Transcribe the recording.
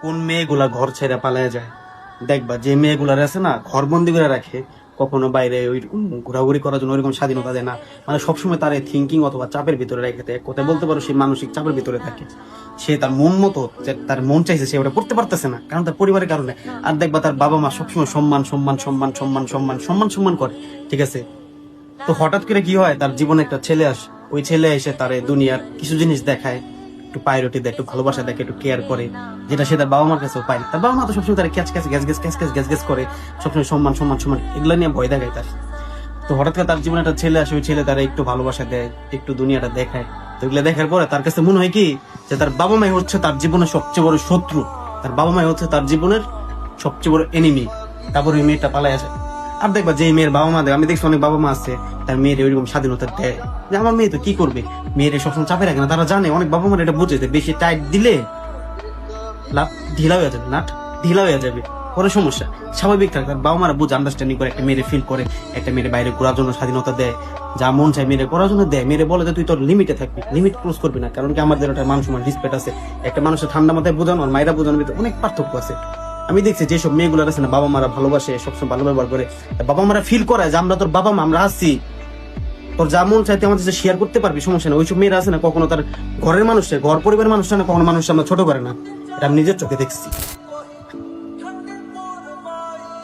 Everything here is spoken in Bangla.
কোন মেয়েগুলা ঘর ছেড়ে পালায় যায়, দেখবা যে মেয়েগুলার আছে না ঘর বন্দি করে রাখে, কখনো বাইরে ওই ঘোরাঘুরি করার জন্য ওইরকম স্বাধীনতা দেয় না, মানে সবসময় তার থিঙ্কিং অথবা চাপের ভিতরে রেখে দেয়। কোথায় বলতে পারো সে মানসিক চাপের ভিতরে থাকে, সে তার মন মতো তার মন চাইছে সে ওটা করতে পারতেছে না, কারণ তার পরিবারের কারণে। আর দেখবা তার বাবা মা সবসময় সম্মান সম্মান সম্মান সম্মান সম্মান সম্মান সম্মান করে, ঠিক আছে। তো হঠাৎ করে কি হয়, তার জীবনে একটা ছেলে আসে, ওই ছেলে এসে তার দুনিয়ার কিছু জিনিস দেখায়, একটু প্রায়োরিটি দেয়, একটু ভালোবাসা দেখে, একটু কেয়ার করে, যেটা সে তার বাবা মার কাছেও পায়। তার বাবা মা তো সবসময় তার catch catch gas gas catch catch gas gas করে, সবসময় সম্মান সম্মান সম্মান এগুলো নিয়ে ভয় দেখায় তার। তো হঠাৎ করে তার জীবনে একটা ছেলে আসে, ওই ছেলে তারা একটু ভালোবাসা দেয়, একটু দুনিয়াটা দেখায়। তো এগুলো দেখার পরে তার কাছে মনে হয় কি, যে তার বাবা মাই হচ্ছে তার জীবনের সবচেয়ে বড় শত্রু, তার বাবা মাই হচ্ছে তার জীবনের সবচেয়ে বড় এনিমি। তারপর ওই মেয়েটা পালাই আসে। আর দেখবা যে মেয়ের বাবা মা দেয়, আমি দেখছি অনেক বাবা মা আছে তার মেয়ের ওইরকম স্বাধীনতা দেয়, যে আমার মেয়ে তো কি করবে, মেয়ের সবসময় চাপে রাখে না। তারা জানে, অনেক বাবা মারা এটা বুঝে যে বেশি টাইট দিলে লাভ ঢিলা হয়ে যাবে, নাট ঢিলা হয়ে যাবে, পরে সমস্যা। স্বাভাবিক থাকে, তার বাবা মারা বুঝে, আন্ডারস্ট্যান্ডিং করে, একটা মেয়ের ফিল করে, একটা মেয়ের বাইরে ঘোরার জন্য স্বাধীনতা দেয়, যা মন চায় মেয়ের করার জন্য দেয়। মেয়ের বলে যে তুই তোর লিমিটে থাকবি, লিমিট ক্রস করবি না, কারণ কি আমাদের একটা মানুষ সমান রিসপেক্ট আছে। একটা মানুষের ঠান্ডা মাথায় বোঝানো আর মায়েরা বোঝানোর ভিতরে অনেক পার্থক্য আছে। আমি দেখছি যেসব মেয়েগুলো আছে না, বাবা মারা ভালোবাসে, সবসময় ভালো ব্যবহার করে, বাবা মারা ফিল করে যে আমরা তোর বাবা মা, আমরা আসছি, তোর যা মন চাইতে আমাদের শেয়ার করতে পারবি, সমস্যা না। ওইসব মেয়েরা আছে না কখনো তার ঘরের মানুষের, ঘর পরিবারের মানুষটা না কখনো মানুষ আমরা ছোট করে না, এটা আমি নিজের চোখে দেখছি।